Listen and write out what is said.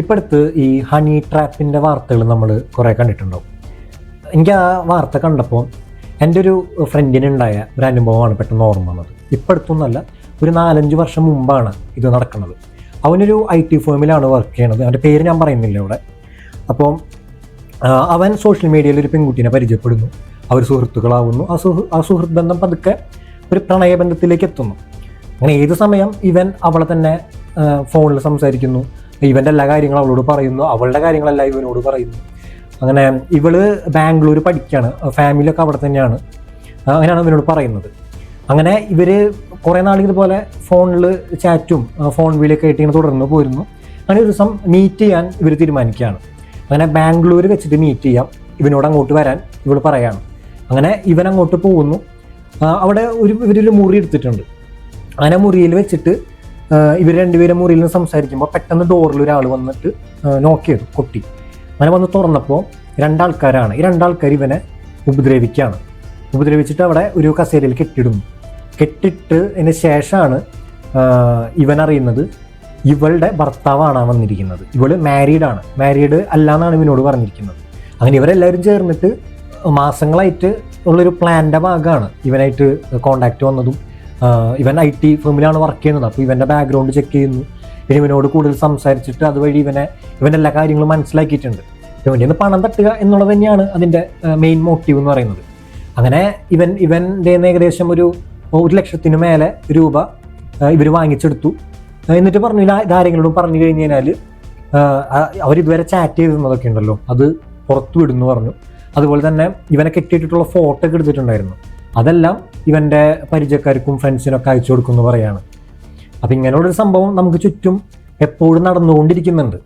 ഇപ്പം അടുത്ത് ഈ ഹണി ട്രാപ്പിൻ്റെ വാർത്തകൾ നമ്മൾ കുറേ കണ്ടിട്ടുണ്ടാവും. എനിക്ക് ആ വാർത്ത കണ്ടപ്പോൾ എൻ്റെ ഒരു ഫ്രണ്ടിനുണ്ടായ ഒരു അനുഭവമാണ് പെട്ടെന്ന് ഓർമ്മ വന്നത്. ഇപ്പം അടുത്തൊന്നുമല്ല, ഒരു 4-5 വർഷം മുമ്പാണ് ഇത് നടക്കുന്നത്. അവനൊരു IT ഫേമിലാണ് വർക്ക് ചെയ്യണത്. അവൻ്റെ പേര് ഞാൻ പറയുന്നില്ല ഇവിടെ. അപ്പോൾ അവൻ സോഷ്യൽ മീഡിയയിൽ ഒരു പെൺകുട്ടീനെ പരിചയപ്പെടുന്നു, അവർ സുഹൃത്തുക്കളാവുന്നു. ആ സുഹൃത്ത് ബന്ധം പതുക്കെ ഒരു പ്രണയബന്ധത്തിലേക്ക് എത്തുന്നു. അങ്ങനെ ഏത് സമയം ഇവൻ അവളെ തന്നെ ഫോണിൽ സംസാരിക്കുന്നു, ഇവൻ്റെ എല്ലാ കാര്യങ്ങളും അവളോട് പറയുന്നു, അവളുടെ കാര്യങ്ങളെല്ലാം ഇവനോട് പറയുന്നു. അങ്ങനെ ഇവള് ബാംഗ്ലൂർ പഠിക്കുകയാണ്, ഫാമിലിയൊക്കെ അവിടെ തന്നെയാണ്. അങ്ങനെയാണ് ഇവനോട് പറയുന്നത്. അങ്ങനെ ഇവർ കുറേ നാൾ ഇതുപോലെ ഫോണിൽ ചാറ്റും ഫോൺ വിളിയൊക്കെ ആയിട്ട് ഇങ്ങനെ തുടർന്ന് പോയിരുന്നു. അങ്ങനെ ഒരു ദിവസം മീറ്റ് ചെയ്യാൻ ഇവർ തീരുമാനിക്കുകയാണ്. അങ്ങനെ ബാംഗ്ലൂർ വെച്ചിട്ട് മീറ്റ് ചെയ്യാം, ഇവനോട് അങ്ങോട്ട് വരാൻ ഇവൾ പറയാണ്. അങ്ങനെ ഇവൻ അങ്ങോട്ട് പോകുന്നു. അവിടെ ഇവരൊരു മുറി എടുത്തിട്ടുണ്ട്. അങ്ങനെ മുറിയിൽ വെച്ചിട്ട് ഇവർ രണ്ടുപേരും മുറിയിൽ നിന്ന് സംസാരിക്കുമ്പോൾ പെട്ടെന്ന് ഡോറിൽ ഒരാൾ വന്നിട്ട് നോക്ക് ചെയ്തു, കൊട്ടി. അങ്ങനെ വന്ന് തുറന്നപ്പോൾ 2 ആൾക്കാരാണ്. ഈ 2 ആൾക്കാർ ഇവനെ ഉപദ്രവിക്കുകയാണ്. ഉപദ്രവിച്ചിട്ട് അവിടെ ഒരു കസേരയിൽ കെട്ടിടുന്നു. കെട്ടിട്ടതിന് ശേഷമാണ് ഇവൻ അറിയുന്നത് ഇവളുടെ ഭർത്താവാണ് വന്നിരിക്കുന്നത്. ഇവള് മാരീഡ് അല്ല എന്നാണ് ഇവനോട് പറഞ്ഞിരിക്കുന്നത്. അങ്ങനെ ഇവരെല്ലാവരും ചേർന്നിട്ട് മാസങ്ങളായിട്ട് ഉള്ളൊരു പ്ലാൻ്റെ ഭാഗമാണ് ഇവനായിട്ട് കോണ്ടാക്ട് വന്നതും. ഇവൻ IT ഫേമിലാണ് വർക്ക് ചെയ്യുന്നത്. അപ്പോൾ ഇവൻ്റെ ബാക്ക്ഗ്രൗണ്ട് ചെക്ക് ചെയ്യുന്നു. പിന്നെ ഇവനോട് കൂടുതൽ സംസാരിച്ചിട്ട് അതുവഴി ഇവൻ്റെ എല്ലാ കാര്യങ്ങളും മനസ്സിലാക്കിയിട്ടുണ്ട്. ഇവൻ്റെ നിന്ന് പണം തട്ടുക എന്നുള്ളത് തന്നെയാണ് അതിൻ്റെ മെയിൻ മോട്ടീവ് എന്ന് പറയുന്നത്. അങ്ങനെ ഇവൻ്റെ ഏകദേശം ഒരു 1 ലക്ഷത്തിന് മേലെ രൂപ ഇവർ വാങ്ങിച്ചെടുത്തു. എന്നിട്ട് പറഞ്ഞു ഇതാരെങ്കിലും പറഞ്ഞു കഴിഞ്ഞ് കഴിഞ്ഞാൽ അവരിതുവരെ ചാറ്റ് ചെയ്തിരുന്നതൊക്കെ ഉണ്ടല്ലോ അത് പുറത്തു വിടുന്നു പറഞ്ഞു. അതുപോലെ തന്നെ ഇവനെ കെട്ടിയിട്ടുള്ള ഫോട്ടോ ഒക്കെ എടുത്തിട്ടുണ്ടായിരുന്നു. അതെല്ലാം ഇവൻ്റെ പരിചയക്കാർക്കും ഫ്രണ്ട്സിനൊക്കെ അയച്ചു കൊടുക്കുമെന്ന് പറയാണ്. അപ്പം ഇങ്ങനെയുള്ളൊരു സംഭവം നമുക്ക് ചുറ്റും എപ്പോഴും നടന്നുകൊണ്ടിരിക്കുന്നുണ്ട്.